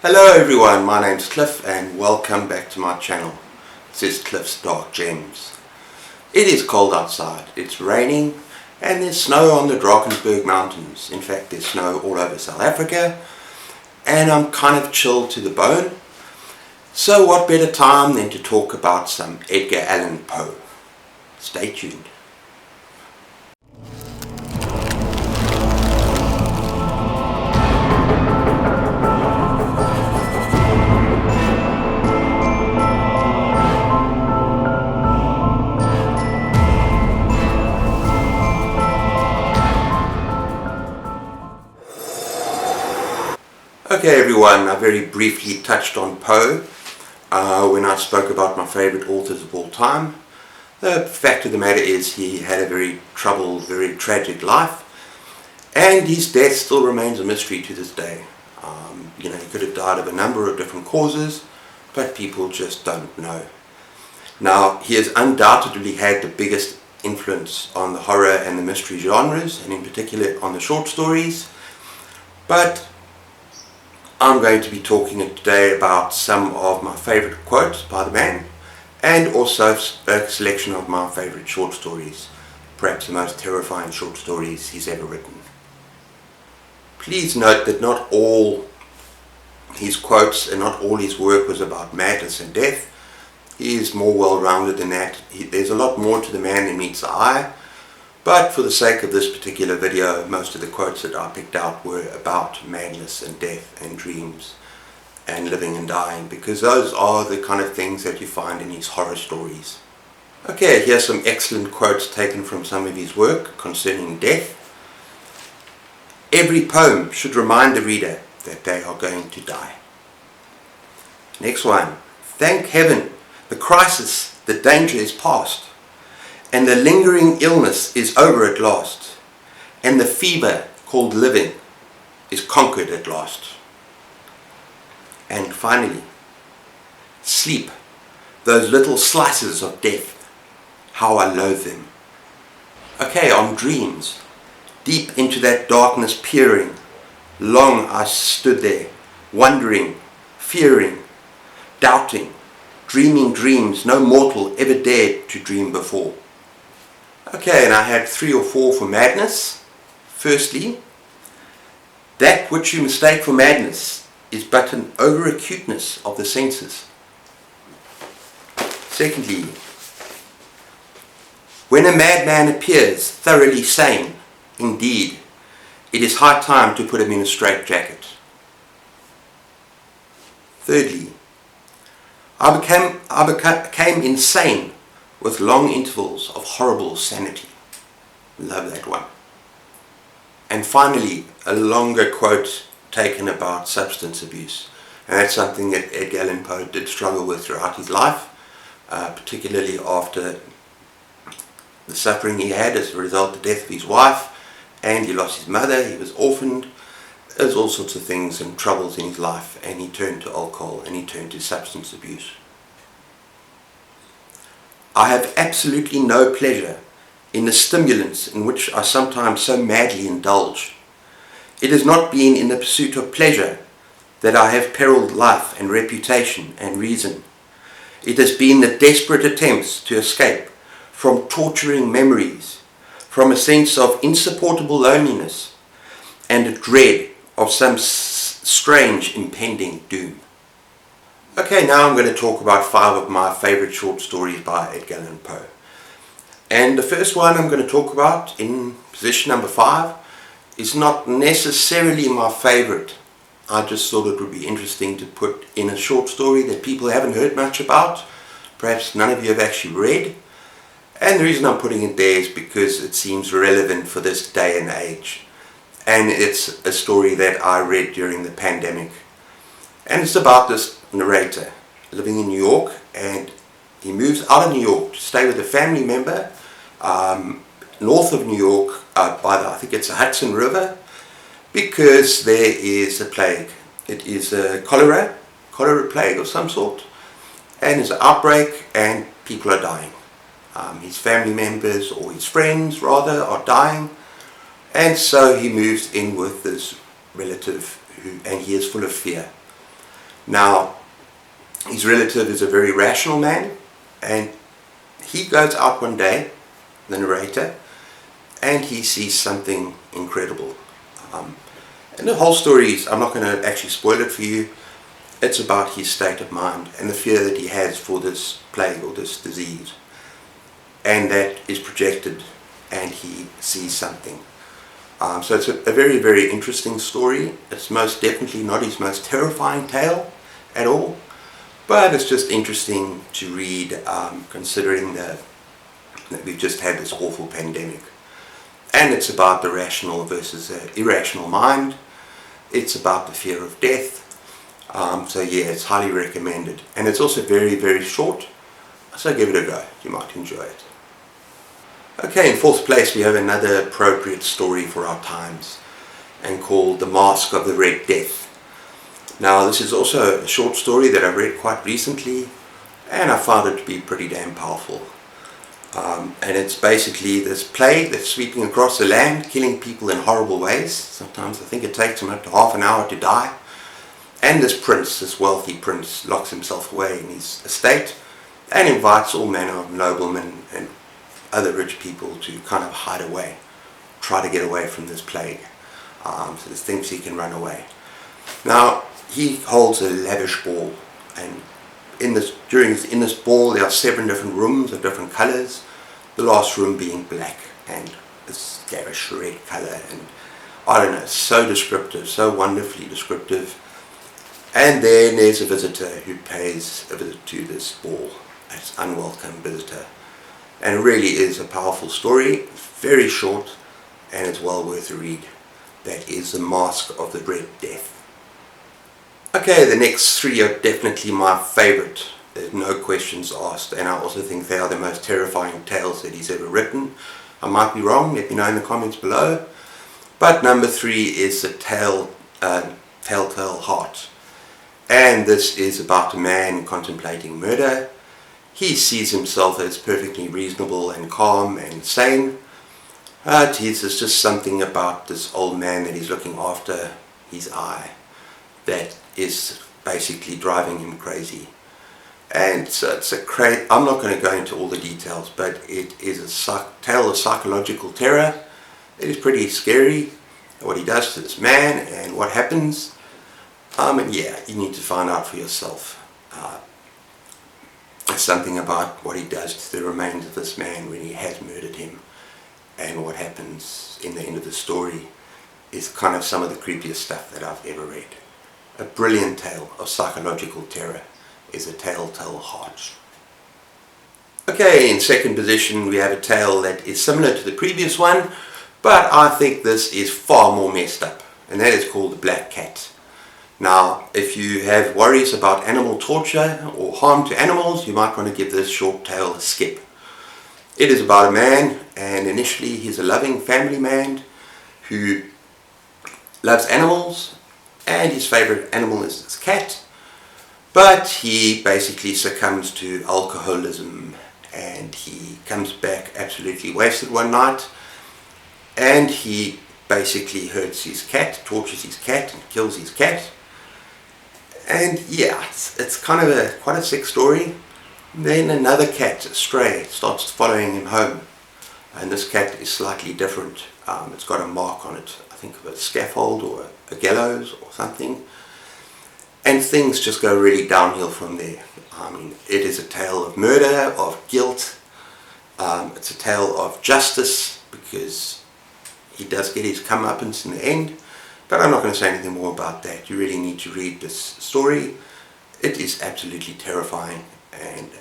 Hello everyone, my name's Cliff and welcome back to my channel. This is Cliff's Dark Gems. It is cold outside, it's raining and there's snow on the Drakensberg mountains. In fact, there's snow all over South Africa and I'm kind of chilled to the bone. So what better time than to talk about some Edgar Allan Poe. Stay tuned. Okay everyone, I very briefly touched on Poe when I spoke about my favourite authors of all time. The fact of the matter is he had a very troubled, very tragic life, and his death still remains a mystery to this day. He could have died of a number of different causes, but people just don't know. Now, he has undoubtedly had the biggest influence on the horror and the mystery genres, and in particular on the short stories, but I'm going to be talking today about some of my favourite quotes by the man and also a selection of my favourite short stories, perhaps the most terrifying short stories he's ever written. Please note that not all his quotes and not all his work was about madness and death. He is more well-rounded than that. There's a lot more to the man than meets the eye. But for the sake of this particular video, most of the quotes that I picked out were about madness and death and dreams and living and dying, because those are the kind of things that you find in his horror stories. Okay, here's some excellent quotes taken from some of his work concerning death. Every poem should remind the reader that they are going to die. Next one. Thank heaven, the crisis, the danger is past, and the lingering illness is over at last, and the fever called living is conquered at last. And finally, sleep, those little slices of death, how I loathe them. Okay, on dreams, deep into that darkness peering, long I stood there, wondering, fearing, doubting, dreaming dreams no mortal ever dared to dream before. Okay, and I had 3 or 4 for madness. Firstly, that which you mistake for madness is but an over-acuteness of the senses. Secondly, when a madman appears thoroughly sane, indeed, it is high time to put him in a straitjacket. Thirdly, I became insane with long intervals of horrible sanity. Love that one. And finally, a longer quote taken about substance abuse. And that's something that Edgar Allan Poe did struggle with throughout his life, particularly after the suffering he had as a result of the death of his wife, and he lost his mother, he was orphaned. There's all sorts of things and troubles in his life, and he turned to alcohol and he turned to substance abuse. I have absolutely no pleasure in the stimulants in which I sometimes so madly indulge. It has not been in the pursuit of pleasure that I have perilled life and reputation and reason. It has been the desperate attempts to escape from torturing memories, from a sense of insupportable loneliness and a dread of some strange impending doom. Okay, now I'm going to talk about 5 of my favourite short stories by Edgar Allan Poe. And the first one I'm going to talk about in position number 5 is not necessarily my favourite. I just thought it would be interesting to put in a short story that people haven't heard much about. Perhaps none of you have actually read. And the reason I'm putting it there is because it seems relevant for this day and age. And it's a story that I read during the pandemic. And it's about this narrator living in New York, and he moves out of New York to stay with a family member north of New York by I think it's the Hudson River, because there is a plague. It is a cholera plague of some sort, and there's an outbreak and people are dying. His family members, or his friends rather, are dying, and so he moves in with this relative and he is full of fear. Now, his relative is a very rational man, and he goes out one day, the narrator, and he sees something incredible. And the whole story is, I'm not going to actually spoil it for you, it's about his state of mind and the fear that he has for this plague or this disease. And that is projected, and he sees something. So it's a very, very interesting story. It's most definitely not his most terrifying tale at all, but it's just interesting to read, considering that we've just had this awful pandemic. And it's about the rational versus the irrational mind. It's about the fear of death. So yeah, it's highly recommended. And it's also very, very short, so give it a go. You might enjoy it. Okay, in fourth place we have another appropriate story for our times, and called The Masque of the Red Death. Now, this is also a short story that I read quite recently, and I found it to be pretty damn powerful. And it's basically this plague that's sweeping across the land, killing people in horrible ways. Sometimes I think it takes them up to half an hour to die. And this prince, this wealthy prince, locks himself away in his estate and invites all manner of noblemen and other rich people to kind of hide away, try to get away from this plague. So he thinks he can run away. Now, he holds a lavish ball, and in this ball there are 7 different rooms of different colours, the last room being black and this garish red colour, and I don't know, so descriptive, so wonderfully descriptive. And then there's a visitor who pays a visit to this ball, an unwelcome visitor. And it really is a powerful story. It's very short and it's well worth a read. That is The Masque of the Red Death. Okay, the next 3 are definitely my favourite. There's no questions asked, and I also think they are the most terrifying tales that he's ever written. I might be wrong, let me know in the comments below. But number 3 is The Telltale Heart. And this is about a man contemplating murder. He sees himself as perfectly reasonable and calm and sane. But there's just something about this old man that he's looking after, his eye, that is basically driving him crazy. And so it's I'm not going to go into all the details, but it is a tale of psychological terror. It is pretty scary, what he does to this man and what happens. And yeah, you need to find out for yourself. It's something about what he does to the remains of this man when he has murdered him, and what happens in the end of the story is kind of some of the creepiest stuff that I've ever read. A brilliant tale of psychological terror is The Telltale Heart. Okay, in second position we have a tale that is similar to the previous one, but I think this is far more messed up, and that is called The Black Cat. Now, if you have worries about animal torture or harm to animals, you might want to give this short tale a skip. It is about a man, and initially he's a loving family man who loves animals, and his favourite animal is his cat, but he basically succumbs to alcoholism, and he comes back absolutely wasted one night, and he basically hurts his cat, tortures his cat and kills his cat. And yeah, it's kind of quite a sick story. Then another cat, a stray, starts following him home, and this cat is slightly different. It's got a mark on it, I think of a scaffold or a gallows or something, and things just go really downhill from there. I mean, it is a tale of murder, of guilt. It's a tale of justice, because he does get his comeuppance in the end. But I'm not going to say anything more about that. You really need to read this story. It is absolutely terrifying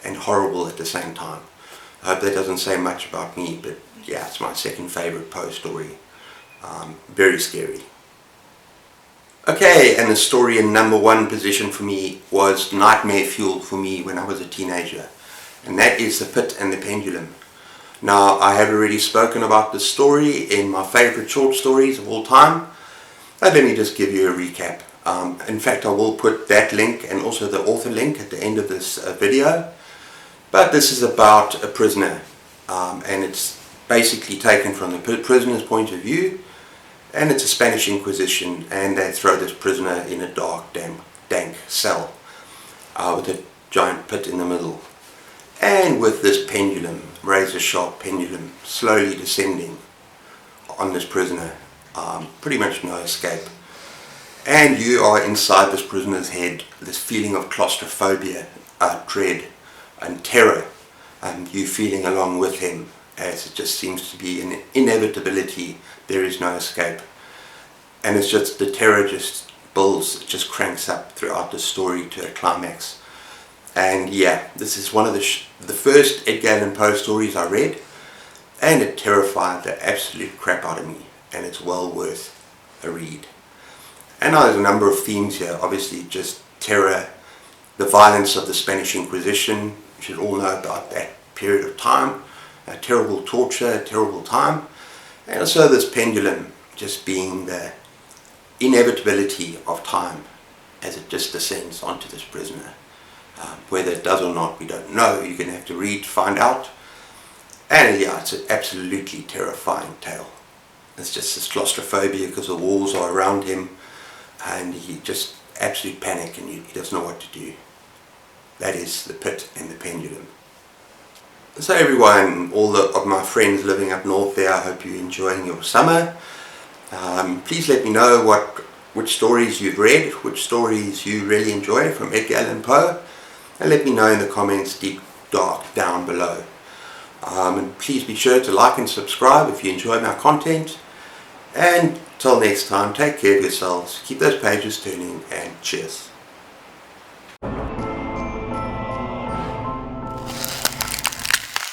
and horrible at the same time. I hope that doesn't say much about me, but yeah, it's my second favourite Poe story. Very scary. Okay, and the story in number 1 position for me was nightmare fuel for me when I was a teenager. And that is The Pit and the Pendulum. Now, I have already spoken about this story in my favourite short stories of all time. But let me just give you a recap. In fact, I will put that link and also the author link at the end of this video. But this is about a prisoner, and it's basically taken from the prisoner's point of view, and it's a Spanish Inquisition, and they throw this prisoner in a dark, dank cell. with a giant pit in the middle. And with this pendulum, razor sharp pendulum, slowly descending on this prisoner. Pretty much no escape. And you are inside this prisoner's head, this feeling of claustrophobia, dread and terror, and you feeling along with him, as it just seems to be an inevitability. There is no escape. And it's just, the terror just builds, it just cranks up throughout the story to a climax. And yeah, this is one of the first Edgar Allan Poe stories I read, and it terrified the absolute crap out of me, and it's well worth a read. And now there's a number of themes here, obviously just terror, the violence of the Spanish Inquisition. You should all know about that period of time, a terrible torture, a terrible time, and also this pendulum just being the inevitability of time as it just descends onto this prisoner. Whether it does or not, we don't know. You're going to have to read to find out. And yeah, it's an absolutely terrifying tale. It's just this claustrophobia because the walls are around him, and he just absolute panic, and he doesn't know what to do. That is the pit and the pendulum. So everyone, all of my friends living up north there, I hope you're enjoying your summer. Please let me know which stories you've read, which stories you really enjoy from Edgar Allan Poe, and let me know in the comments deep down below. And please be sure to like and subscribe if you enjoy my content. And till next time, take care of yourselves, keep those pages turning, and cheers.